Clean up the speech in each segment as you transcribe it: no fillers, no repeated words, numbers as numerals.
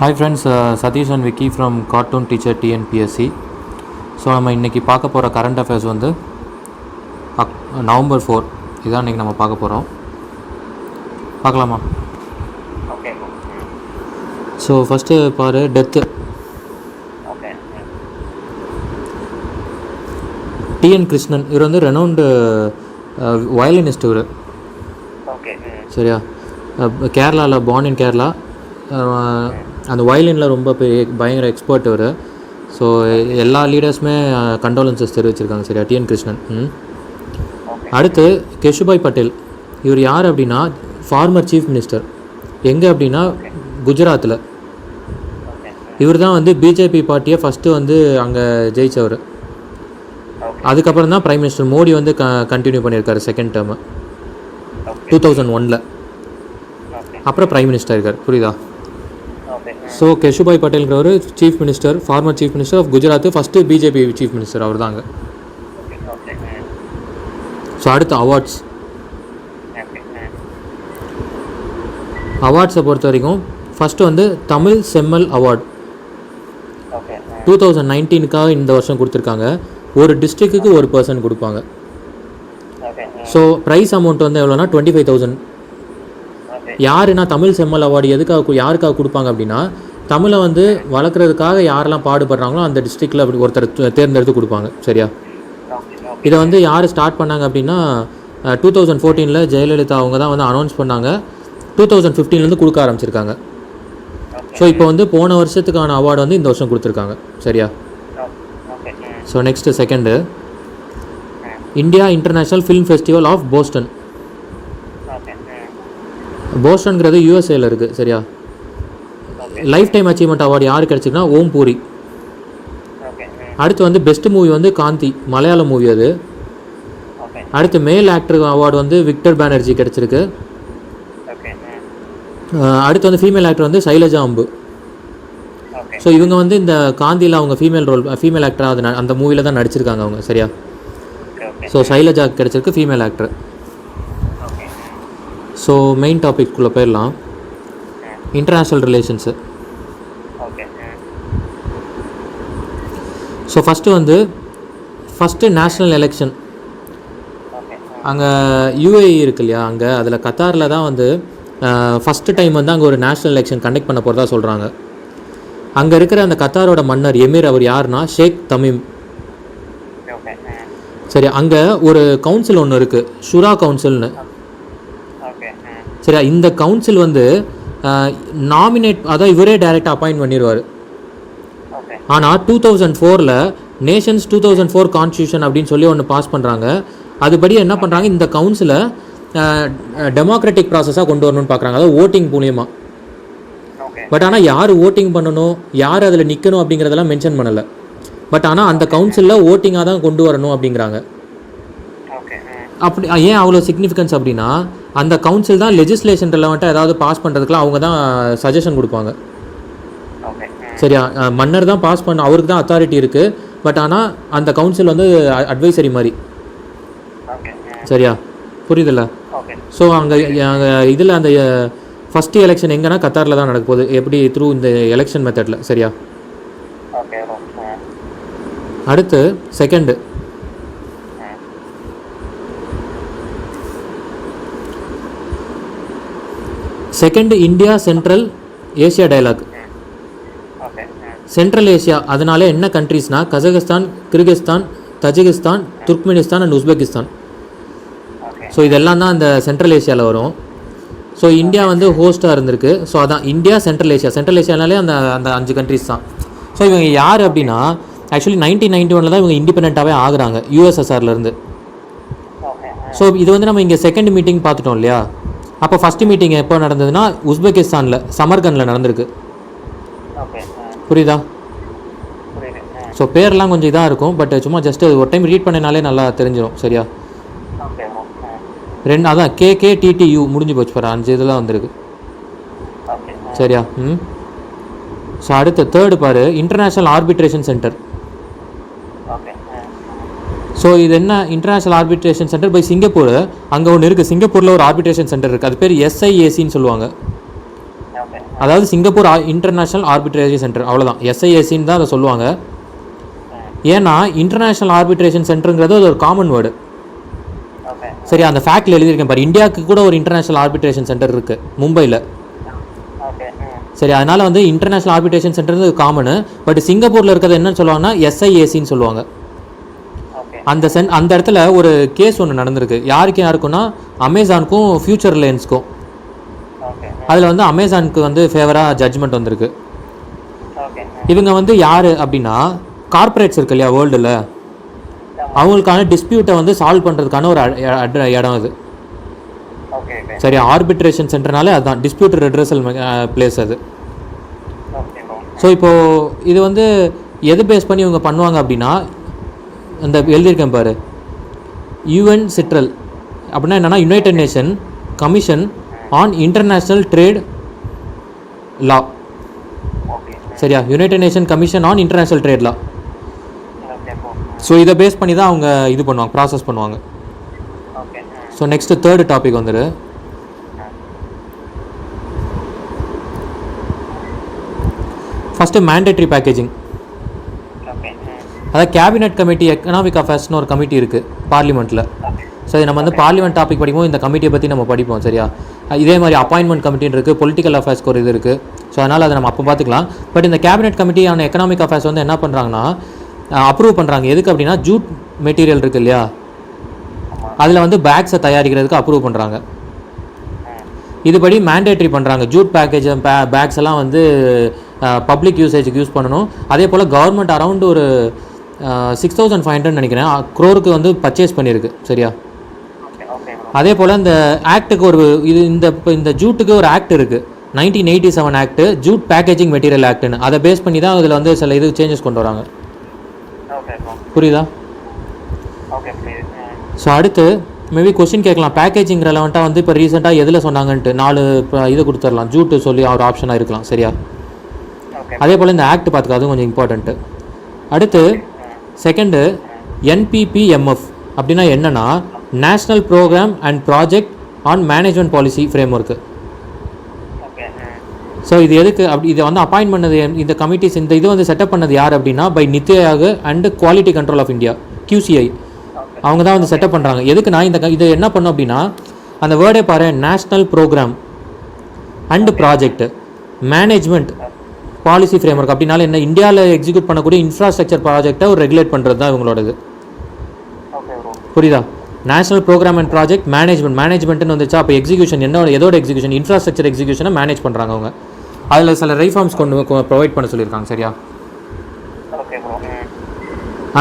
Hi friends, Satish and Vicky from Cartoon Teacher TNPSC. So நம்ம இன்றைக்கி பார்க்க போகிற கரண்ட் அஃபேர்ஸ் வந்து November 4 இதான் இன்றைக்கி நம்ம பார்க்க போகிறோம். பார்க்கலாமா? ஓகே. ஸோ ஃபஸ்ட்டு பாரு, டெத்து. ஓகே. டிஎன் கிருஷ்ணன் இவர் வந்து ரெனவுண்டு வயலினிஸ்ட் இவர். ஓகே. சரியா? கேரளாவில், பார்ன் இன் கேரளா. அந்த வயலினில் ரொம்ப பயங்கர எக்ஸ்பர்ட் இவர். ஸோ எல்லா லீடர்ஸுமே கண்டோலன்சஸ் தெரிவிச்சிருக்காங்க. சரியா? டிஎன் கிருஷ்ணன். அடுத்து கேஷுபாய் பட்டேல். இவர் யார் அப்படின்னா ஃபார்மர் சீஃப் மினிஸ்டர். எங்கே அப்படின்னா குஜராத்தில். இவர் தான் வந்து பிஜேபி பார்ட்டியை ஃபஸ்ட்டு வந்து அங்கே ஜெயித்தவர். அதுக்கப்புறம் தான் பிரைம் மினிஸ்டர் மோடி வந்து கண்டினியூ பண்ணியிருக்காரு செகண்ட் டேர்மு 2001. அப்புறம் பிரைம் மினிஸ்டர் இருக்கார். புரியுதா? ஸோ கேஷுபாய் பட்டேல்ங்கிறவர் chief minister, former chief minister of Gujarat, first BJP chief minister அவர் தாங்க. ஸோ அடுத்து அவார்ட்ஸை பொறுத்த வரைக்கும் ஃபஸ்ட்டு வந்து தமிழ் செம்மல் அவார்ட் 2019க்காக இந்த வருஷம் கொடுத்துருக்காங்க. ஒரு டிஸ்ட்ரிக்ட்டுக்கு ஒரு பர்சன் கொடுப்பாங்க. ஸோ ப்ரைஸ் அமௌண்ட் வந்து எவ்வளோனா 25,000. யாருன்னா தமிழ் செம்மல் அவார்டு யாருக்காக கொடுப்பாங்க அப்படின்னா தமிழை வந்து வளர்க்குறதுக்காக யாரெல்லாம் பாடுபடுறாங்களோ அந்த டிஸ்ட்ரிக்டில் அப்படி ஒருத்தர் தேர்ந்தெடுத்து கொடுப்பாங்க. சரியா? இதை வந்து யார் ஸ்டார்ட் பண்ணாங்க அப்படின்னா 2014 ஜெயலலிதா அவங்க தான் வந்து அனௌன்ஸ் பண்ணாங்க. 2015 கொடுக்க ஆரம்பிச்சிருக்காங்க. ஸோ இப்போ வந்து போன வருஷத்துக்கான அவார்டு வந்து இந்த வருஷம் கொடுத்துருக்காங்க. சரியா? So next second, India international film festival of Boston. போஸ்டன்கிறது யூஎஸ்ஏல இருக்குது. சரியா? லைஃப் டைம் அச்சீவ்மெண்ட் அவார்டு யார் கிடச்சிருக்குன்னா ஓம் பூரி. அடுத்து வந்து பெஸ்ட் மூவி வந்து காந்தி, மலையாள மூவி அது. அடுத்து மேல் ஆக்டர் அவார்டு வந்து விக்டர் பானர்ஜி கிடச்சிருக்கு. அடுத்து வந்து ஃபீமேல் ஆக்டர் வந்து சைலஜா அம்பு. ஸோ இவங்க வந்து இந்த காந்தியில் அவங்க ஃபீமேல் ஆக்டராக அந்த மூவியில் தான் நடிச்சிருக்காங்க அவங்க. சரியா? ஸோ சைலஜா கிடச்சிருக்கு ஃபீமேல் ஆக்டர். ஸோ மெயின் டாபிக்குள்ளே போயிடலாம். International relations. So first national election அங்கே யூஏஇ இருக்கு இல்லையா, அங்கே அதில் கத்தாரில் தான் வந்து ஃபஸ்ட்டு டைம் வந்து அங்கே ஒரு நேஷ்னல் எலெக்ஷன் கண்டக்ட் பண்ண போகிறதா சொல்கிறாங்க. அங்கே இருக்கிற அந்த கத்தாரோட மன்னர் எமீர் அவர் யாருன்னா ஷேக் தமீம். சரி, அங்கே ஒரு கவுன்சில் ஒன்று இருக்குது, ஷுரா கவுன்சில்னு. சரியா? இந்த கவுன்சில் வந்து நாமினேட், அதான் இவரே டைரெக்டாக அப்பாயிண்ட் பண்ணிடுவார். ஆனால் 2004 நேஷன்ஸ் 2004 கான்ஸ்டியூஷன் அப்படின்னு சொல்லி ஒன்று பாஸ் பண்ணுறாங்க. அதுபடி என்ன பண்ணுறாங்க, இந்த கவுன்சிலை டெமோக்ராட்டிக் ப்ராசஸாக கொண்டு வரணும்னு பார்க்குறாங்க, அதாவது ஓட்டிங் மூலியமாக. பட் ஆனால் யார் ஓட்டிங் பண்ணணும், யார் அதில் நிற்கணும் அப்படிங்கிறதெல்லாம் மென்ஷன் பண்ணலை. பட் ஆனால் அந்த கவுன்சிலில் ஓட்டிங்காக தான் கொண்டு வரணும் அப்படிங்கிறாங்க. அப்படி ஏன் அவ்வளோ சிக்னிஃபிகன்ஸ் அப்படின்னா, அந்த கவுன்சில் தான் லெஜிஸ்லேஷன் ரெலவெண்ட்டாக ஏதாவது பாஸ் பண்ணுறதுக்குலாம் அவங்க தான் சஜஷன் கொடுப்பாங்க. சரியா? மன்னர் தான் பாஸ் பண்ண, அவருக்கு தான் அத்தாரிட்டி இருக்குது. பட் ஆனால் அந்த கவுன்சில் வந்து அட்வைசரி மாதிரி. சரியா? புரியுதில்ல? ஸோ அங்கே இதில் அந்த ஃபஸ்ட்டு எலெக்ஷன் எங்கன்னா கத்தாரில் தான் நடக்க போகுது. எப்படி? த்ரூ இந்த எலெக்ஷன் மெத்தடில். சரியா? அடுத்து second India central Asia dialogue. Central Asia அதனால என்ன கண்ட்ரீஸ்னால் Kazakhstan, Kyrgyzstan, Tajikistan, Turkmenistan and Uzbekistan. So இதெல்லாம் தான் அந்த சென்ட்ரல் ஏசியாவில் வரும். ஸோ இந்தியா வந்து ஹோஸ்ட்டாக இருந்திருக்கு. ஸோ அதான் இந்தியா சென்ட்ரல் ஏசியானாலே அந்த அந்த 5 கண்ட்ரீஸ் தான். ஸோ இவங்க யார் அப்படின்னா ஆக்சுவலி 1991 தான் இவங்க இண்டிபெண்ட்டாகவே ஆகுறாங்க யூஎஸ்எஸ்ஆர்லேருந்து. ஸோ இது வந்து நம்ம இங்கே செகண்ட் மீட்டிங் பார்த்துட்டோம் இல்லையா. அப்போ ஃபஸ்ட்டு மீட்டிங் எப்போ நடந்ததுன்னா உஸ்பெகிஸ்தானில் சமர்கண்டில் நடந்திருக்கு. புரியுதா? ஸோ பேர்லாம் கொஞ்சம் இதாக இருக்கும், பட் சும்மா ஜஸ்ட்டு ஒரு டைம் ரீட் பண்ணினாலே நல்லா தெரிஞ்சிடும். சரியா? அதான் KKTTU முடிஞ்சு போச்சு பாரு, 5 இதெல்லாம் வந்திருக்கு. சரியா? ஸோ அடுத்த தேர்டு பாரு, இன்டர்நேஷ்னல் ஆர்பிட்ரேஷன் சென்டர். ஸோ இது என்ன, international arbitration center by Singapore. அங்கே ஒன்று இருக்குது, சிங்கப்பூரில் ஒரு ஆர்பிட்ரேஷன் சென்டர் இருக்குது, அது பேர் SIACன்னு சொல்லுவாங்க. அதாவது சிங்கப்பூர் இன்டர்நேஷ்னல் ஆர்பிட்ரேஜன் சென்டர், அவ்வளோதான். எஸ்ஐஏசின்னு தான் அதை சொல்லுவாங்க. ஏன்னா இன்டர்நேஷ்னல் ஆர்பிட்ரேஷன் சென்டருங்கிறது அது ஒரு காமன் வேர்டு. சரி, அந்த ஃபேக்டில் எழுதியிருக்கேன் பாரு, இந்தியாவுக்கு கூட ஒரு இன்டர்நேஷ்னல் ஆர்பிட்ரேஷன் சென்டர் இருக்குது மும்பையில். சரி, அதனால் வந்து international arbitration centre common. But சிங்கப்பூரில் இருக்கிறது என்னன்னு சொல்லுவாங்கன்னா எஸ்ஐஏசின்னு சொல்லுவாங்க. அந்த இடத்துல ஒரு கேஸ் ஒன்று நடந்திருக்கு. யாருக்குன்னா அமேசானுக்கும் ஃபியூச்சர் ரிலையன்ஸ்க்கும். அதில் வந்து அமேசானுக்கு வந்து ஃபேவராக ஜட்ஜ்மெண்ட் வந்திருக்கு. இவங்க வந்து யார் அப்படின்னா கார்ப்பரேட்ஸ் இருக்கு இல்லையா வேர்ல்டில், அவங்களுக்கான டிஸ்பியூட்டை வந்து சால்வ் பண்ணுறதுக்கான ஒரு இடம் இது. சரி, ஆர்பிட்ரேஷன் சென்டர்னாலே அதுதான் டிஸ்பியூட் ரெட்ரஸல் பிளேஸ் அது. ஸோ இப்போது இது வந்து எது பேஸ் பண்ணி இவங்க பண்ணுவாங்க அப்படின்னா, அந்த எழுதியிருக்கேன் பாரு, யூஎன் சிட்ரல் அப்படின்னா என்னென்னா united nation commission on international trade law. சரியா, united nation commission on international trade law. So இதை பேஸ் பண்ணி தான் அவங்க இது பண்ணுவாங்க, ப்ராசஸ் பண்ணுவாங்க. ஸோ நெக்ஸ்ட்டு தேர்டு டாபிக் வந்துடு. First mandatory packaging. அதாவது கேபினெட் கமிட்டி எக்கனாமிக் அஃபேர்ஸ்னு ஒரு கமிட்டி இருக்குது பார்லிமெண்ட்டில். சரி, நம்ம வந்து பார்லிமெண்ட் டாபிக் படிப்போம், இந்த கமிட்டியை பற்றி நம்ம படிப்போம். சரியா, இதே மாதிரி அப்பாயின்மெண்ட் கமிட்டின்னு இருக்குது, பொலிட்டிக்கல் அஃபேர்ஸ்க்கு ஒரு இது இருக்குது. ஸோ அதனால் அதை நம்ம அப்போ பார்த்துக்கலாம். பட் இந்த கேபினெட் கமிட்டியான எக்கனாமிக் அஃபேர்ஸ் வந்து என்ன பண்ணுறாங்கன்னா அப்ரூவ் பண்ணுறாங்க. எதுக்கு அப்படின்னா ஜூட் மெட்டீரியல் இருக்குது இல்லையா, அதில் வந்து பேக்ஸை தயாரிக்கிறதுக்கு அப்ரூவ் பண்ணுறாங்க. இதுபடி மேண்டேட்ரி பண்ணுறாங்க. ஜூட் பேக்ஸ் எல்லாம் வந்து பப்ளிக் யூசேஜுக்கு யூஸ் பண்ணணும். அதே போல் கவர்மெண்ட் அரௌண்ட் ஒரு 6,500 நினைக்கிறேன் க்ரோருக்கு வந்து பர்ச்சேஸ் பண்ணியிருக்கு. சரியா, அதே போல் இந்த ஆக்டுக்கு ஒரு இந்த ஜூட்டுக்கு ஒரு ஆக்ட் இருக்குது, 1987 ஆக்ட், ஜூட் பேக்கேஜிங் மெட்டீரியல் ஆக்ட்னு. அதை பேஸ் பண்ணி தான் இதில் வந்து சில இது சேஞ்சஸ் கொண்டு வராங்க. புரியுதா? ஸோ அடுத்து மேபி கொஸ்டின் கேட்கலாம், பேக்கேஜிங் ரெலவெண்ட்டாக வந்து இப்போ ரீசெண்டாக எதில் சொன்னாங்கன்ட்டு 4 இது கொடுத்துடலாம். ஜூட்டு சொல்லி ஒரு ஆப்ஷனாக இருக்கலாம். சரியா, அதே போல் இந்த ஆக்ட் பார்த்துக்க, அதுவும் கொஞ்சம் இம்பார்ட்டண்ட்டு. அடுத்து செகண்டு என்பிபிஎம்எஃப் அப்படின்னா என்னென்னா national program and project on management policy framework. So இது எதுக்கு இதை வந்து அப்பாயின்ட் பண்ணது இந்த கமிட்டிஸ், இந்த இது வந்து செட்டப் பண்ணது யார் அப்படின்னா by Niti Aayog and quality control of India, QCI. அவங்க தான் வந்து செட்டப் பண்ணுறாங்க. எதுக்குன்னா இது என்ன பண்ணும் அப்படின்னா, அந்த வேர்டே பாரு, national program and project management policy framework. அப்படின்னால என்ன, இந்தியாவில் எக்ஸிக்யூட் பண்ணக்கூடிய இன்ஃப்ராஸ்ட்ரக்சர் ப்ராஜெக்டை ஒரு ரெகுலேட் பண்ணுறது தான் இவங்களோடது. புரியுதா? நேஷனல் ப்ரோக்ராம் அண்ட் ப்ராஜெக்ட் மேனேஜ்மெண்ட்னு வந்துச்சா, அப்போ எக்ஸிக்யூஷன் எதோட எக்ஸிக்யூஷன், இன்ஃப்ராஸ்ட்ரக்சர் எக்ஸிக்யூஷனை மேனேஜ் பண்ணுறாங்க அவங்க. அதில் சில ரிஃபார்ம்ஸ் ப்ரொவைட் பண்ண சொல்லியிருக்காங்க. சரியா,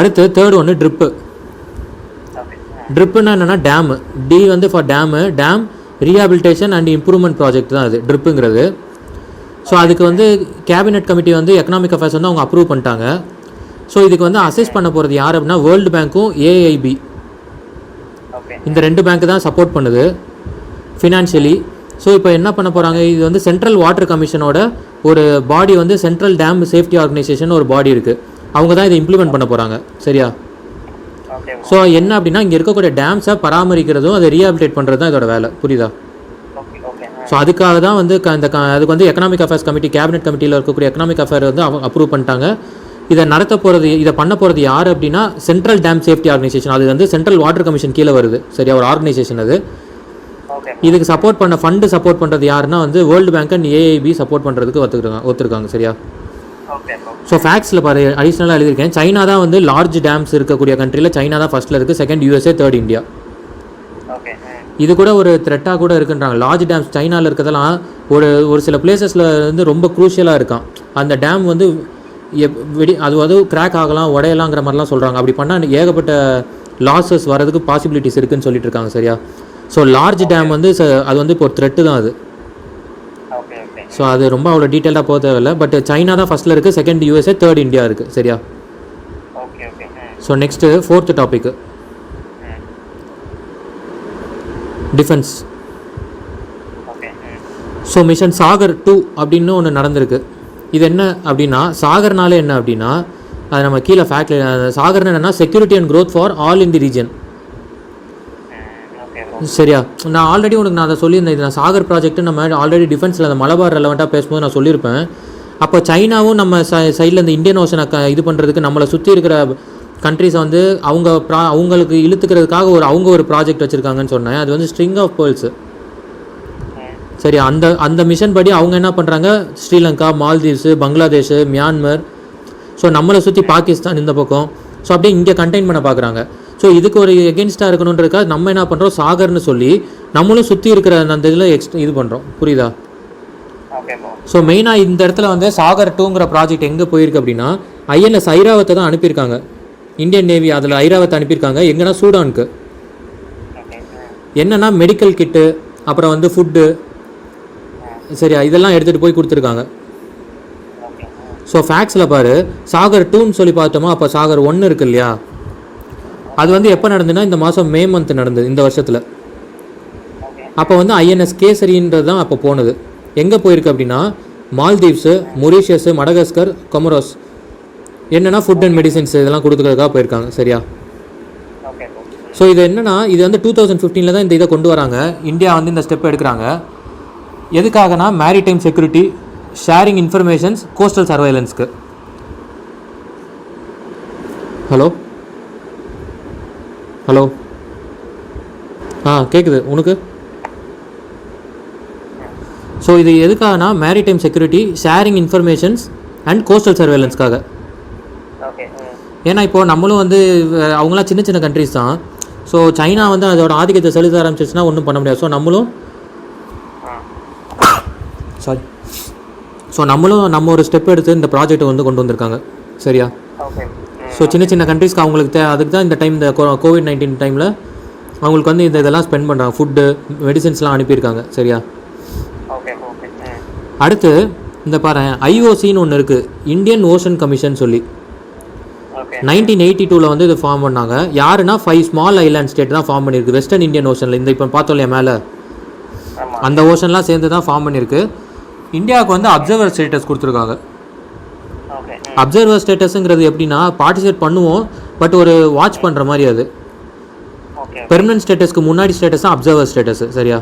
அடுத்து தேர்ட் ஒன்று ட்ரிப்புன்னா என்னென்னா டேமு. டி வந்து for dam rehabilitation and improvement project தான் அது ட்ரிப்புங்கிறது. ஸோ அதுக்கு வந்து கேபினெட் கமிட்டி வந்து எக்கனாமிக் அஃபேர்ஸ் வந்து அவங்க அப்ரூவ் பண்ணிட்டாங்க. ஸோ இதுக்கு வந்து அசஸ் பண்ண போகிறது யார் அப்படின்னா வேர்ல்டு பேங்க்கும் AIB, இந்த 2 பேங்க்கு தான் சப்போர்ட் பண்ணுது ஃபினான்ஷியலி. ஸோ இப்போ என்ன பண்ண போகிறாங்க, இது வந்து சென்ட்ரல் வாட்டர் கமிஷனோட ஒரு பாடி வந்து சென்ட்ரல் டேம் சேஃப்டி ஆர்கனைசேஷன் ஒரு பாடி இருக்குது, அவங்க தான் இதை இம்ப்ளிமெண்ட் பண்ண போகிறாங்க. சரியா, ஸோ என்ன அப்படின்னா இங்கே இருக்கக்கூடிய டேம்ஸை பராமரிக்கிறதும் அதை ரீஹாபிலிட்டேட் பண்ணுறது தான் இதோட வேலை. புரியுதா? ஸோ அதுக்காக தான் வந்து அதுக்கு வந்து எக்கனாமிக் அஃபேர்ஸ் கமிட்டி, கேபினெட் கமிட்டியில் இருக்கக்கூடிய எக்கனாமிக் அஃபேர் வந்து அப்ரூவ் பண்ணிட்டாங்க. இதை பண்ண போகிறது யார் அப்படின்னா சென்ட்ரல் டேம் சேஃப்டி ஆர்கனைசேஷன். அது வந்து சென்ட்ரல் வாட்டர் கமிஷன் கீழே வருது. சரியா, ஒரு ஆர்கனைசேஷன் அது. இதுக்கு சப்போர்ட் பண்ண ஃபண்டு சப்போர்ட் பண்ணுறது யாருன்னா வந்து world bank and AIB support பண்ணுறதுக்கு ஒத்துருக்காங்க. சரியா, ஸோ ஃபேக்ஸில் பாரு அடிஷ்னலாக எழுதியிருக்கேன். சைனா தான் வந்து லார்ஜ் டேம்ஸ் இருக்கக்கூடிய கண்ட்ரியில் சைனா தான் ஃபஸ்ட்டில் இருக்குது, செகண்ட் USA, தேர்ட் இந்தியா. இது கூட ஒரு த்ரெட்டாக கூட இருக்குன்றாங்க. லார்ஜ் டேம்ஸ் சைனாவில் இருக்கிறதெல்லாம் ஒரு சில பிளேசஸில் வந்து ரொம்ப க்ரூஷியலாக இருக்கான். அந்த டேம் வந்து அது கிராக் ஆகலாம், உடையலாங்கிற மாதிரிலாம் சொல்கிறாங்க. அப்படி பண்ணால் ஏகப்பட்ட லாஸஸ் வரதுக்கு பாசிபிலிட்டிஸ் இருக்குதுன்னு சொல்லிட்டு இருக்காங்க. சரியா, ஸோ லார்ஜ் டேம் வந்து அது வந்து இப்போ ஒரு த்ரெட்டு தான் அது. ஸோ அது ரொம்ப அவ்வளோ டீட்டெயிலாக போக தேவையில்லை. பட் சைனா தான் ஃபஸ்ட்டில் இருக்குது, செகண்ட் USA, தேர்ட் இந்தியா இருக்குது. சரியா, so next fourth topic defence. So mission Sagar 2 அப்படின்னு ஒன்று நடந்திருக்கு. இது என்ன அப்படின்னா, சாகர்னாலே என்ன அப்படின்னா அது நம்ம கீழே ஃபேக்ட்ரி, சாகர்னு என்னென்னா security and growth for all in the region. Okay bro. சரியா? நான் ஆல்ரெடி உனக்கு நான் அதை சொல்லியிருந்தேன். இது நான் சாகர் ப்ராஜெக்ட்டு நம்ம ஆல்ரெடி டிஃபென்ஸில் அந்த மலபார் ரெலவெண்ட்டாக பேசும்போது நான் சொல்லியிருப்பேன். அப்போ சைனாவும் நம்ம சைடில் இந்த இந்தியன் ஓஷனை இது பண்ணுறதுக்கு நம்மளை சுற்றி இருக்கிற கண்ட்ரிஸை வந்து அவங்களுக்கு இழுத்துக்கிறதுக்காக அவங்க ஒரு ப்ராஜெக்ட் வச்சுருக்காங்கன்னு சொன்னேன். அது வந்து ஸ்ட்ரிங் ஆஃப் பேர்ல்ஸு. சரி, அந்த மிஷன் படி அவங்க என்ன பண்ணுறாங்க, Sri Lanka, Maldives, Bangladesh, Myanmar, so நம்மளை சுற்றி பாகிஸ்தான் இந்த பக்கம், ஸோ அப்படியே இங்கே கண்டெயின் பண்ண பார்க்குறாங்க. ஸோ இதுக்கு ஒரு எகென்ஸ்டாக இருக்கணுன்றதுக்காக நம்ம என்ன பண்ணுறோம், சாகர்னு சொல்லி நம்மளும் சுற்றி இருக்கிற அந்த இதில் இது பண்ணுறோம். புரியுதா? Okay bro. ஸோ மெயினாக இந்த இடத்துல வந்து சாகர் 2ங்கிற ப்ராஜெக்ட் எங்கே போயிருக்கு அப்படின்னா, ஐஎன்எஸ் ஐராவத்தை தான் அனுப்பியிருக்காங்க. இந்தியன் நேவி அதில் ஐராவத்தை அனுப்பியிருக்காங்க. எங்கன்னா சூடானுக்கு. என்னென்னா மெடிக்கல் கிட்டு, அப்புறம் வந்து ஃபுட்டு, சரியா, இதெல்லாம் எடுத்துகிட்டு போய் கொடுத்துருக்காங்க. ஸோ ஃபேக்ஸில் பாரு, சாகர் 2ன்னு சொல்லி பார்த்தோமா, அப்போ சாகர் 1 இருக்கு இல்லையா, அது வந்து எப்போ நடந்ததுன்னா இந்த மாதம் மே மந்த் நடந்தது, இந்த வருஷத்தில். அப்போ வந்து ஐஎன்எஸ் கேசரின்றது தான் அப்போ போனது. எங்கே போயிருக்கு அப்படின்னா, மால்தீவ்ஸு, மொரீஷியஸு, மடகஸ்கர், கொமரோஸ், என்னென்னா ஃபுட் அண்ட் மெடிசின்ஸ் இதெல்லாம் கொடுத்துக்கிறதுக்காக போயிருக்காங்க. சரியா? ஸோ இது என்னென்னா, இது வந்து 2015 தான் இந்த இதை கொண்டு வராங்க. இந்தியா வந்து இந்த ஸ்டெப் எடுக்கிறாங்க. எதுக்காகனா, maritime security, sharing informations, coastal சர்வைலன்ஸ்க்கு. ஹலோ ஹலோ கேட்குது உனக்கு? ஸோ இது எதுக்காகனா, maritime security, sharing informations and coastal சர்வேலன்ஸ்க்காக. ஏன்னா இப்போது நம்மளும் வந்து அவங்களாம் சின்ன சின்ன கண்ட்ரிஸ் தான். ஸோ சைனா வந்து அதோட ஆதிக்கத்தை செலுத்த ஆரம்பிச்சிச்சுன்னா ஒன்றும் பண்ண முடியாது. ஸோ நம்மளும் நம்ம ஒரு ஸ்டெப் எடுத்து இந்த ப்ராஜெக்டை வந்து கொண்டு வந்திருக்காங்க. சரியா? ஸோ சின்ன சின்ன கண்ட்ரிஸ்க்கு அவங்களுக்கு அதுக்கு தான் இந்த டைம், இந்த COVID-19 டைமில் அவங்களுக்கு வந்து இதெல்லாம் ஸ்பெண்ட் பண்ணுறாங்க. ஃபுட்டு, மெடிசின்ஸ்லாம் அனுப்பியிருக்காங்க. சரியா? அடுத்து இந்த பாரு, ஐஓசின்னு ஒன்று இருக்குது, இந்தியன் ஓஷன் கமிஷன் சொல்லி. 1982 வந்து இது ஃபார்ம் பண்ணாங்க. யாருன்னா 5 ஸ்மால் ஐலாண்ட் ஸ்டேட் தான் ஃபார்ம் பண்ணியிருக்கு வெஸ்டர்ன் இந்தியன் ஓஷனில். இந்த இப்போ பார்த்தோம் இல்லையா மேலே, அந்த ஓஷன்லாம் சேர்ந்து தான் ஃபார்ம் பண்ணியிருக்கு. இந்தியாவுக்கு வந்து அப்சர்வர் ஸ்டேட்டஸ் கொடுத்துருக்காங்க. அப்சர்வர் ஸ்டேட்டஸுங்கிறது எப்படின்னா, பார்ட்டிசிபேட் பண்ணுவோம், பட் ஒரு வாட்ச் பண்ணுற மாதிரி. அது பெர்மனன்ட் ஸ்டேட்டஸ்க்கு முன்னாடி ஸ்டேட்டஸ் தான் அப்சர்வர் ஸ்டேட்டஸ். சரியா?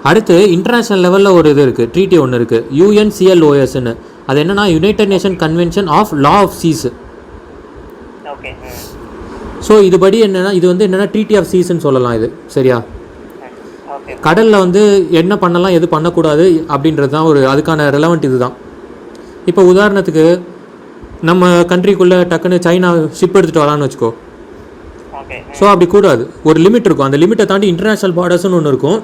அடுத்து இன்டர்நேஷ்னல் லெவலில் ஒரு இது இருக்குது, ட்ரீட்டி ஒன்று இருக்குது, UNCLOSன்னு. அது என்னென்னா, united nation convention of law of seas. So இதுபடி என்னென்னா, இது வந்து என்னென்னா ட்ரீட்டி ஆஃப் சீஸ்ன்னு சொல்லலாம் இது. சரியா? கடலில் வந்து என்ன பண்ணலாம், எது பண்ணக்கூடாது அப்படின்றது தான் ஒரு அதுக்கான ரெலவெண்ட் இது தான். இப்போ உதாரணத்துக்கு நம்ம கண்ட்ரிக்குள்ளே டக்குன்னு சைனா ஷிப் எடுத்துகிட்டு வரான்னு வச்சுக்கோ. ஸோ அப்படி கூடாது, ஒரு லிமிட் இருக்கும். அந்த லிமிட்டை தாண்டி இன்டர்நேஷ்னல் பார்டர்ஸ்னு ஒன்று இருக்கும்,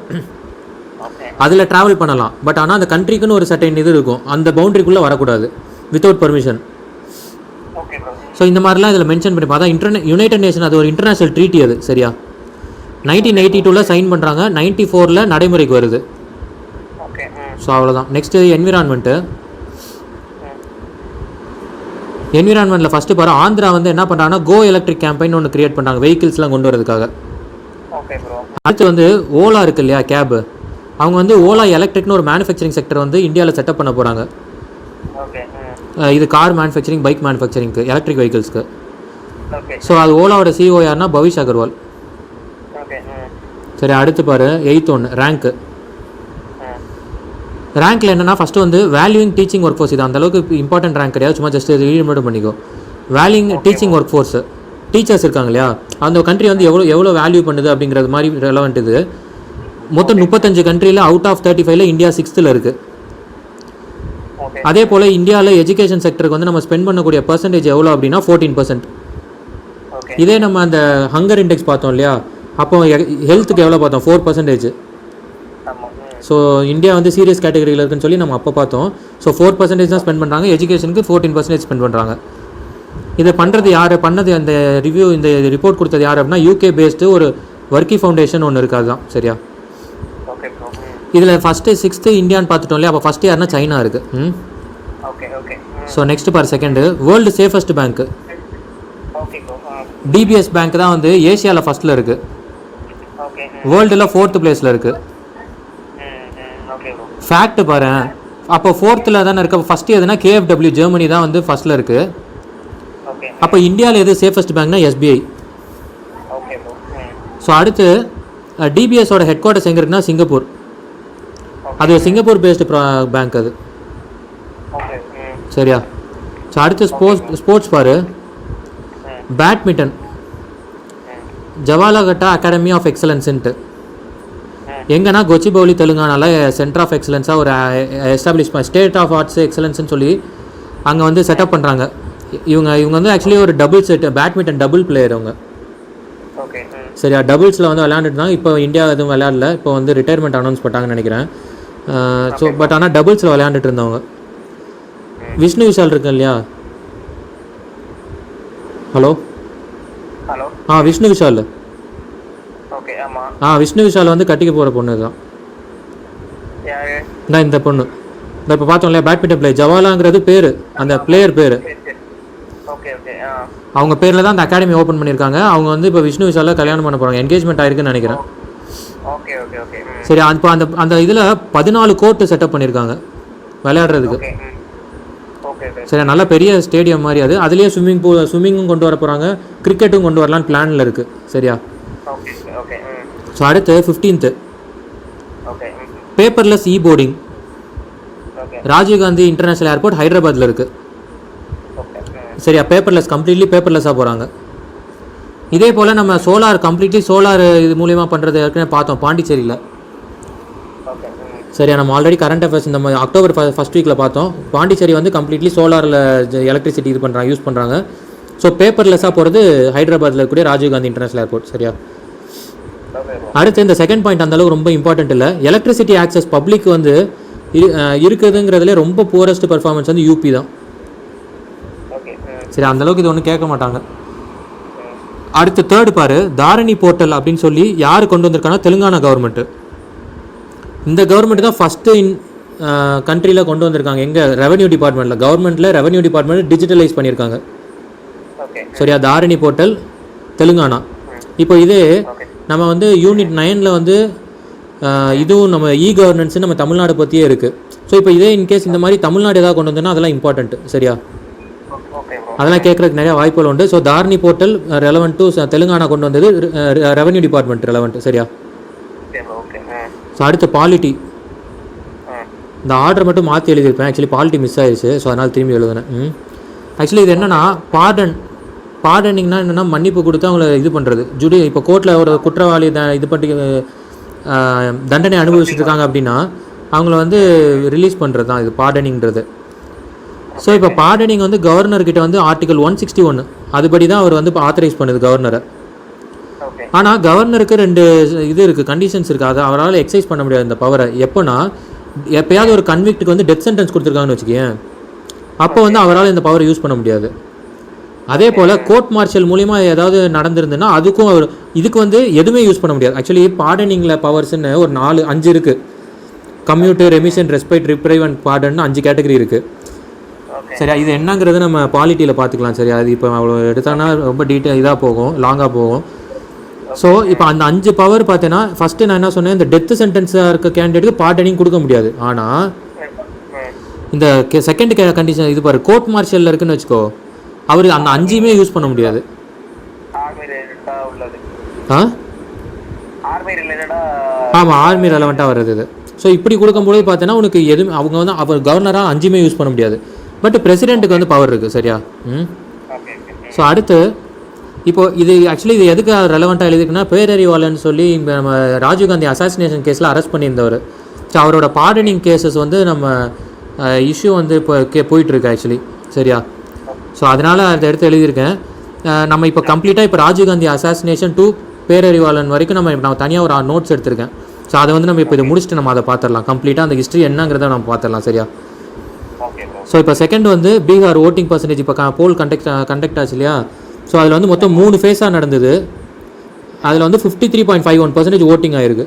அதில் ட்ராவல் பண்ணலாம். பட் ஆனால் அந்த கண்ட்ரிக்குன்னு ஒரு சர்டைன் இது இருக்கும், அந்த பவுண்டரிக்குள்ளே வரக்கூடாது வித்தவுட் பர்மிஷன். ஸோ இந்த மாதிரிலாம் இதில் மென்ஷன் பண்ணி பார்த்தா யுனைடெட் நேஷன் அது ஒரு இன்டர்நேஷ்னல் ட்ரீட்டி அது. சரியா? 1982 சைன் பண்ணுறாங்க, 94 நடைமுறைக்கு வருது. ஸோ அவ்வளோதான். நெக்ஸ்ட்டு என்விரான்மெண்ட்டில் ஃபஸ்ட்டு பாரு, ஆந்திரா வந்து என்ன பண்ணுறாங்கன்னா, கோ எலக்ட்ரிக் கேம்பெயின் ஒன்று கிரியேட் பண்ணுறாங்க, வெஹிக்கிள்ஸ்லாம் கொண்டு வரதுக்காக. அடுத்து வந்து ஓலா இருக்குது இல்லையா, கேபு, அவங்க வந்து ஓலா எலக்ட்ரிக்னு ஒரு மேனுஃபேக்சரிங் செக்டர் வந்து இந்தியாவில் செட்டப் பண்ண போகிறாங்க. இது கார் மேனுஃபேக்சரிங், பைக் மேனுஃபேக்சரிங்க்கு, எலக்ட்ரிக் வெஹிக்கிள்ஸ்க்கு. ஸோ அது ஓலாவோட CEO யாருன்னா பவிஷ் அகர்வால். சரி, அடுத்து பாரு 8th ஒன்று ரேங்க்கில் என்னென்னா, ஃபஸ்ட்டு வந்து வேல்யூயிங் டீச்சிங் ஒர்க் ஃபோர்ஸ். இது அந்தளவுக்கு இம்பார்ட்டன்ட் ரேங்க் கிடையாது, சும்மா ஜஸ்ட் இது ரீட் மட்டும் பண்ணிக்கோ. Valuing teaching work force, teachers இருக்காங்க இல்லையா, அந்த கண்ட்ரி வந்து எவ்வளோ வேல்யூ பண்ணுது அப்படிங்கிறது மாதிரி ரெலவெண்ட். இது மொத்தம் 35 கண்ட்ரியில் அவுட் ஆஃப் 35 இந்தியா 6th இருக்குது. அதே போல் இந்தியாவில் எஜுகேஷன் செக்டருக்கு வந்து நம்ம ஸ்பெண்ட் பண்ணக்கூடிய பர்சன்டேஜ் எவ்வளோ அப்படின்னா 14%. இதே நம்ம அந்த ஹங்கர் இண்டெக்ஸ் பார்த்தோம் இல்லையா, அப்போ ஹெல்த்துக்கு எவ்வளோ பார்த்தோம், 4%. ஸோ இந்தியா வந்து சீரியஸ் கேட்டகரியில் இருக்குன்னு சொல்லி நம்ம அப்போ பார்த்தோம். ஸோ 4% தான் ஸ்பெண்ட் பண்ணுறாங்க, எஜுகேஷனுக்கு 14% ஸ்பெண்ட் பண்ணுறாங்க. இதை பண்ணுறது யார் பண்ணது, அந்த ரிவ்யூ இந்த ரிப்போர்ட் கொடுத்தது யார் அப்படின்னா, UK பேஸ்டு ஒரு வர்க்கி ஃபவுண்டேஷன் ஒன்று இருக்குது, அதுதான். சரியா? இதில் ஃபஸ்ட்டு 6th இந்தியான்னு பார்த்துட்டோம் இல்லையா, அப்போ ஃபஸ்ட்டு யாருன்னா சைனா இருக்குது. ஸோ நெக்ஸ்ட்டு பார், செகண்டு வேர்ல்டு சேஃபஸ்ட் பேங்க்கு DBS பேங்க் தான் வந்து ஏஷியாவில் ஃபஸ்ட்டில் இருக்குது, வேர்ல்டில் 4th பிளேஸில் இருக்குது. ஃபேக்ட் பாரு, அப்போ 4th தானே இருக்குது. அப்போ ஃபஸ்ட்டு எதுனா KFW ஜெர்மனி தான் வந்து ஃபஸ்ட்டில் இருக்குது. அப்போ இந்தியாவில் எது சேஃபஸ்ட் பேங்க்னா SBI. ப்ரோ. ஸோ அடுத்து டிபிஎஸோட ஹெட் குவார்ட்டர்ஸ் எங்கே இருக்குன்னா சிங்கப்பூர். அது சிங்கப்பூர் பேஸ்டு பேங்க் அது. ஓகே. சரியா? ஸோ அடுத்து ஸ்போர்ட்ஸ் பாரு. பேட்மிண்டன் ஜவாலாகட்டா அகாடமி ஆஃப் எக்ஸலன்ஸுன்ட்டு எங்கன்னா கொச்சிபவுலி தெலுங்கானால சென்டர் ஆஃப் எக்ஸலன்ஸாக ஒரு எஸ்டாப்ளிஷ் ஸ்டேட் ஆஃப் ஆர்ட்ஸ் எக்ஸலன்ஸ்னு சொல்லி அங்கே வந்து செட்டப் பண்ணுறாங்க. இவங்க வந்து ஆக்சுவலி ஒரு double set badminton double player அவங்க. ஓகே. சரியா? டபுள்ஸில் வந்து விளையாண்டுட்டு தான் இப்போ இந்தியா எதுவும் விளையாடல, இப்போ வந்து ரிட்டையர்மெண்ட் அனௌன்ஸ் பண்ணிட்டாங்கன்னு நினைக்கிறேன். ஸோ பட் ஆனால் டபுள்ஸில் விளையாண்டுட்டு இருந்தவங்க. விஷ்ணு விஷால் இருக்கு இல்லையா? Hello hello. Vishnu Vishal. Okay. ஆமாம். விஷ்ணு விஷால் வந்து கட்டிக்க போகிற பொண்ணு தான். யாரு? இந்த பொண்ணு இந்த இப்போ பார்த்தோம் இல்லையா பேட்மிண்டன் பிளேயர் ஜவாலாங்கிறது பேர், அந்த பிளேயர் பேர். ஓகே. ஓகே. அவங்க பேரில் தான் அந்த அகாடமி ஓப்பன் பண்ணியிருக்காங்க. அவங்க வந்து இப்போ விஷ்ணு விஷாலில் கல்யாணம் பண்ண போகிறாங்க. என்கேஜ்மெண்ட் ஆயிருக்குன்னு நினைக்கிறேன். ஓகே. ஓகே. ஓகே. சரி. இப்போ அந்த இதில் 14 கோர்ட்டு செட்டப் பண்ணியிருக்காங்க விளையாடுறதுக்கு. ஓகே. சரி. நல்ல பெரிய ஸ்டேடியம் மாதிரி அது. அதுலேயே ஸ்விம்மிங்கும் கொண்டு வர போகிறாங்க, கிரிக்கெட்டும் கொண்டு வரலான்னு பிளானில் இருக்குது. சரியா? ஓகே. ஓகே. ஸோ அடுத்து 15th okay. Paperless boarding. Okay. Rajiv Gandhi international airport ஹைதராபாத்தில் இருக்குது. ஓகே. சரியா? பேப்பர்லெஸ், கம்ப்ளீட்லி பேப்பர்லெஸ்ஸாக போகிறாங்க. இதே போல் நம்ம கம்ப்ளீட்லி சோலார் இது மூலியமாக பண்ணுறது ஏற்கனவே பார்த்தோம் பாண்டிச்சேரியில். ஓகே. சரியா? நம்ம ஆல்ரெடி கரண்ட் அஃபேர்ஸ் இந்த மாதிரி அக்டோபர் ஃபர்ஸ்ட் வீக்கில் பார்த்தோம். பாண்டிச்சேரி வந்து கம்ப்ளீட்லி சோலாரில் எலக்ட்ரிசிட்டி இது பண்ணுறாங்க, யூஸ் பண்ணுறாங்க. ஸோ பேப்பர்லெஸ்ஸாக போகிறது ஹைதராபாத்தில் இருக்கக்கூடிய ராஜீவ்காந்தி இன்டர்நேஷ்னல் ஏர்போர்ட். சரியா? அடுத்து இந்த செகண்ட் பாயிண்ட் அந்தளவுக்கு ரொம்ப இம்பார்ட்டன்ட் இல்லை. எலக்ட்ரிசிட்டி ஆக்சஸ் பப்ளிக் வந்து இருக்குதுங்கிறதுலே ரொம்ப புவரஸ்ட் பர்ஃபார்மன்ஸ் வந்து யூபி தான். சரி. அந்தளவுக்கு இது ஒன்றும் கேட்க மாட்டாங்க. அடுத்து தேர்டு பாரு, தாரணி போர்ட்டல் அப்படின்னு சொல்லி யார் கொண்டு வந்திருக்காங்கன்னா தெலுங்கானா கவர்மெண்ட்டு. இந்த கவர்மெண்ட் தான் ஃபஸ்ட்டு கண்ட்ரியில் கொண்டு வந்திருக்காங்க. எங்கள் ரெவன்யூ டிபார்ட்மெண்ட்டில், கவர்மெண்ட்டில் ரெவன்யூ டிபார்ட்மெண்ட் டிஜிட்டலைஸ் பண்ணியிருக்காங்க. சரியா? தாரணி போர்ட்டல் தெலுங்கானா. இப்போ இதே நம்ம வந்து யூனிட் 9ல் வந்து இதுவும் நம்ம கவர்னன்ஸ் நம்ம தமிழ்நாடு பற்றியே இருக்குது. ஸோ இப்போ இதே இன்கேஸ் இந்த மாதிரி தமிழ்நாடு ஏதாவது கொண்டு வந்தோன்னா அதெல்லாம் இம்பார்ட்டன்ட்டு. சரியா? அதெல்லாம் கேட்குறதுக்கு நிறையா வாய்ப்புகள் உண்டு. So Dharani portal relevant to Telangana கொண்டு வந்தது ரெவன்யூ டிபார்ட்மெண்ட் ரெலவெண்ட். சரியா? ஸோ அடுத்து பாலிட்டி. இந்த ஆர்டர் மட்டும் மாற்றி எழுதியிருப்பேன். ஆக்சுவலி பாலிட்டி மிஸ் ஆயிடுச்சு. ஸோ அதனால் திரும்பி எழுதுனேன். ஆக்சுவலி இது என்னென்னா பார்டனிங்னா என்னென்னா மன்னிப்பு கொடுத்து அவங்கள இது பண்ணுறது. இப்போ கோர்ட்டில் ஒரு குற்றவாளி இது பண்ணி தண்டனை அனுபவிச்சுட்டு இருக்காங்க அப்படின்னா அவங்கள வந்து ரிலீஸ் பண்ணுறது தான் இது பார்டனிங்கிறது. ஸோ இப்போ பார்டனிங் வந்து கவர்னர்கிட்ட வந்து ஆர்டிகல் 161 அதுபடி தான் அவர் வந்து இப்போ ஆத்தரைஸ் பண்ணுது கவர்னரை. ஆனால் கவர்னருக்கு 2 இது இருக்குது, கண்டிஷன்ஸ் இருக்குது. அதை அவரால் எக்ஸைஸ் பண்ண முடியாது இந்த பவரை. எப்போனா எப்போயாவது ஒரு கன்விக்ட்டுக்கு வந்து டெத் சென்டென்ஸ் கொடுத்துருக்காங்கன்னு வச்சுக்கேன், அப்போ வந்து அவரால் இந்த பவரை யூஸ் பண்ண முடியாது. அதே போல் கோர்ட் மார்ஷல் மூலிமா ஏதாவது நடந்திருந்துன்னா அதுக்கும் இதுக்கு வந்து எதுவுமே யூஸ் பண்ண முடியாது. ஆக்சுவலி பார்டனிங்கில் பவர்ஸ்ன்னு ஒரு 4-5 இருக்குது. கம்யூட்டு, ரெமிஷன், ரெஸ்பைட், ரிப்ரைவ் அண்ட் பார்டன்னு 5 கேட்டகரி இருக்குது. சரியா? இது என்னங்கிறது நம்ம பாலிட்டியில் பார்த்துக்கலாம். சரியா? அது இப்போ அவ்வளோ எடுத்தாங்கன்னா ரொம்ப இதாக போகும், லாங்காக போகும். ஸோ இப்போ அந்த 5 பவர் பார்த்தீங்கன்னா ஃபஸ்ட்டு நான் என்ன சொன்னேன், இந்த டெத்து சென்டென்ஸாக இருக்க கேண்டிடேட்டுக்கு பார்டனிங் கொடுக்க முடியாது. ஆனால் இந்த செகண்ட் கண்டிஷன் இது பாரு, கோர்ட் மார்ஷலில் இருக்குன்னு வச்சுக்கோ, அவர் அந்த 5யுமே யூஸ் பண்ண முடியாது. ஆமாம், ஆர்மி ரெலவெண்ட்டாக வருது இது. ஸோ இப்படி கொடுக்கும்போது பார்த்தீங்கன்னா உனக்கு எதுவும் அவங்க வந்து அவர் கவர்னராக 5யுமே யூஸ் பண்ண முடியாது. பட் பிரசிடென்ட்டுக்கு வந்து பவர் இருக்குது. சரியா? ஸோ அடுத்து இப்போ இது ஆக்சுவலி இது எதுக்கு ரெலவெண்ட்டாக எழுதிருக்குன்னா பேரறிவாளன்னு சொல்லி இப்போ நம்ம ராஜீவ்காந்தி அசாசினேஷன் கேஸில் அரெஸ்ட் பண்ணியிருந்தவர். ஸோ அவரோட பார்டனிங் கேசஸ் வந்து நம்ம இஷ்யூ வந்து இப்போ போயிட்டுருக்கு ஆக்சுவலி. சரியா? ஸோ அதனால் அதை எடுத்து எழுதியிருக்கேன். நம்ம இப்போ கம்ப்ளீட்டாக இப்போ ராஜீவ்காந்தி அசாசினேஷன் டு பேரறிவாளன் வரைக்கும் நம்ம தனியாக ஒரு நோட்ஸ் எடுத்திருக்கேன். ஸோ அதை வந்து நம்ம இப்போ இதை முடிச்சுட்டு நம்ம அதை பார்த்துடலாம். கம்ப்ளீட்டாக அந்த ஹிஸ்ட்ரி என்னங்கிறத நம்ம பார்த்துடலாம். சரியா? ஸோ இப்போ செகண்ட் வந்து பீகார் ஓட்டிங் பர்சன்டேஜ் இப்போ போல் கண்டக்ட் ஆச்சு இல்லையா? ஸோ அதில் வந்து மொத்தம் 3 ஃபேஸாக நடந்தது. அதில் வந்து 53.51% ஓட்டிங் ஆகிருக்கு.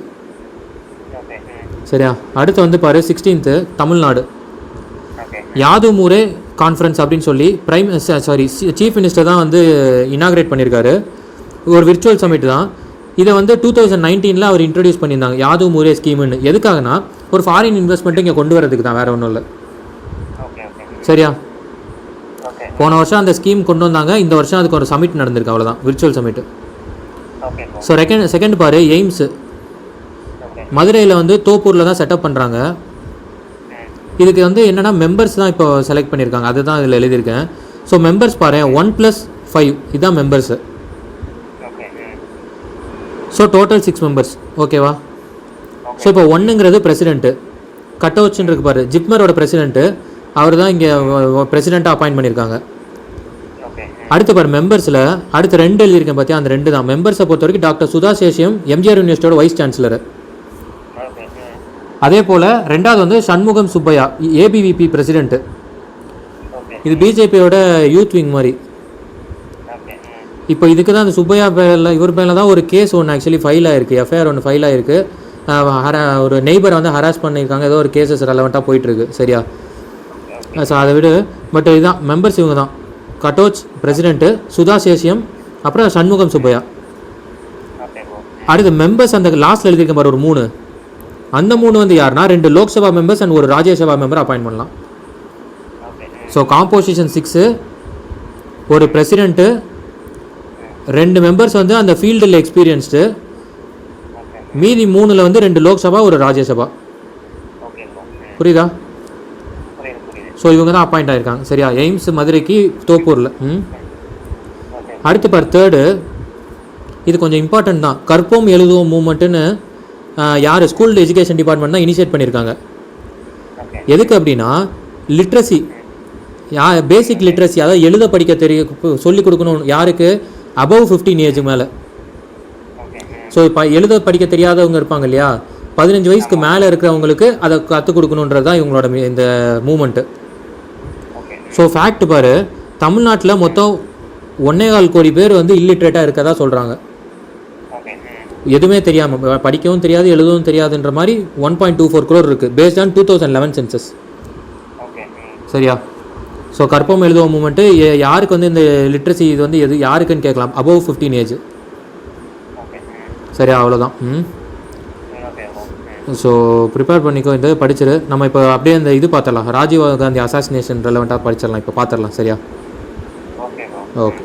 சரியா? அடுத்து வந்து பாரு 16th தமிழ்நாடு யாதுமூரே கான்ஃபரன்ஸ் அப்படின்னு சொல்லி சீஃப் மினிஸ்டர் தான் வந்து இனாக்ரேட் பண்ணியிருக்காரு. ஒரு விர்ச்சுவல் சமிட் தான். இதை வந்து 2019 அவர் இன்ட்ரடியூஸ் பண்ணியிருந்தாங்க, யாதுமூரே ஸ்கீம்னு. எதுக்காகனா ஒரு ஃபாரின் இன்வெஸ்ட்மெண்ட்டு இங்கே கொண்டு வரதுக்கு தான், வேறு ஒன்றும் இல்லை. சரியா? போன வருஷம் அந்த ஸ்கீம் கொண்டு வந்தாங்க, இந்த வருஷம் அதுக்கு ஒரு சமிட் நடந்திருக்கு, அவ்வளோதான், virtual summit. Okay bro. So second பாரு எய்ம்ஸு ஓகே. மதுரையில் வந்து தோப்பூரில் தான் செட்டப் பண்ணுறாங்க. இதுக்கு வந்து என்னென்னா மெம்பர்ஸ் தான் இப்போ செலக்ட் பண்ணியிருக்காங்க, அதுதான் இதில் எழுதியிருக்கேன். ஸோ மெம்பர்ஸ் பாரு 1+5 இதுதான் members. Okay. So total 6 members. ஓகேவா? ஸோ இப்போ 1ங்கிறது பிரசிடென்ட்டு, கட்டோச்சுன்னு இருக்கு பாரு, ஜிப்மரோட பிரசிடென்ட்டு, அவர் தான் இங்கே பிரசிடெண்ட்டாக அப்பாயின்ட் பண்ணியிருக்காங்க. ஓகே. அடுத்து பாரு மெம்பர்ஸில் அடுத்து 2 எழுதியிருக்கேன் பார்த்தியா, அந்த 2 தான் மெம்பர்ஸை பொறுத்த வரைக்கும். டாக்டர் சுதா சேஷியம் எம்ஜிஆர் யூனிவர்சிட்டியோட வைஸ் சான்சலர். ஓகே. அதே போல் 2வது வந்து Shanmugam Subbiah ABVP president. Okay. இது பிஜேபியோட யூத் விங் மாதிரி. ஓகே. இப்போ இதுக்கு தான் அந்த சுப்பையா பேரில் இவர் பேரில் தான் ஒரு கேஸ் ஒன்று ஆக்சுவலி ஃபைல் ஆயிருக்கு, எஃப்ஐஆர் ஒன்று ஃபைல் ஆயிருக்கு. ஒரு நெய்பரை வந்து ஹராஸ் பண்ணியிருக்காங்க, ஏதோ ஒரு கேசஸ் ரெலவெண்ட்டாக போயிட்டுருக்கு. சரியா? ஸோ அதை விட பட் இதுதான் மெம்பர்ஸ், இவங்க தான் கட்டோச் பிரசிடென்ட்டு, சுதா சேஷியம், அப்புறம் சண்முகம் சுப்பையா. Okay bro. அடுத்து மெம்பர்ஸ் அந்த லாஸ்ட்டில் எழுதியிருக்க பாரு ஒரு 3, அந்த 3 வந்து யாருன்னா 2 லோக்சபா மெம்பர்ஸ் அண்ட் ஒரு ராஜ்யசபா மெம்பர் அப்பாயின்ட் பண்ணலாம். ஓகே. ஸோ காம்போசிஷன் 6, ஒரு பிரசிடென்ட்டு, 2 மெம்பர்ஸ் வந்து அந்த ஃபீல்டில் எக்ஸ்பீரியன்ஸ்டு, ஓகே. மீதி 3ல் வந்து 2 லோக்சபா ஒரு ராஜ்யசபா. Okay bro. புரியுதா? புரியுது. ஸோ இவங்க தான் அப்பாயிண்ட் ஆகிருக்காங்க. சரியா? எய்ம்ஸ் மதுரைக்கு தோப்பூரில். ஓகே. அடுத்து பார் 3rd, இது கொஞ்சம் இம்பார்ட்டன்ட் தான். கற்போம் எழுதுவோம் மூமெண்ட்டுன்னு யார் ஸ்கூல் எஜுகேஷன் டிபார்ட்மெண்ட் தான் இனிஷியேட் பண்ணியிருக்காங்க. ஓகே. எதுக்கு அப்படின்னா லிட்ரஸி, பேசிக் லிட்ரஸி, அதாவது எழுத படிக்க சொல்லிக் கொடுக்கணும். யாருக்கு? அபவ் 15 ஏஜ் மேலே. ஓகே. ஸோ இப்போ எழுத படிக்க தெரியாதவங்க இருப்பாங்க இல்லையா, 15 வயசுக்கு மேலே இருக்கிறவங்களுக்கு அதை கற்றுக் கொடுக்கணுன்றது தான் இவங்களோட இந்த மூமெண்ட்டு. ஓகே. ஸோ ஃபேக்ட் பாரு, தமிழ்நாட்டில் மொத்தம் 1.25 கோடி பேர் வந்து இல்லிட்ரேட்டாக இருக்கதா சொல்கிறாங்க. ஓகே. எதுவுமே தெரியாமல், படிக்கவும் தெரியாது எழுதவும் தெரியாதுன்ற மாதிரி 1.24 crore இருக்குது பேஸ்ட் ஆன் 2011 சென்சஸ். ஓகே. சரியா? ஸோ கற்பம் எழுதுவோம் மூமெண்ட்டு யாருக்கு வந்து இந்த லிட்ரஸி இது வந்து எது யாருக்குன்னு கேட்கலாம், அபவ் 15 ஏஜ். ஓகே. சரியா? அவ்வளோதான். Okay bro. ஸோ ப்ரிப்பேர் பண்ணிக்கோ, இந்த படிச்சிரு. நம்ம இப்போ அப்படியே இந்த இது பார்த்துடலாம், ராஜீவ் காந்தி அசாசினேஷன் ரெலவெண்ட்டாக படிச்சிடலாம், இப்போ பார்த்துடலாம். சரியா? Okay bro. ஓகே.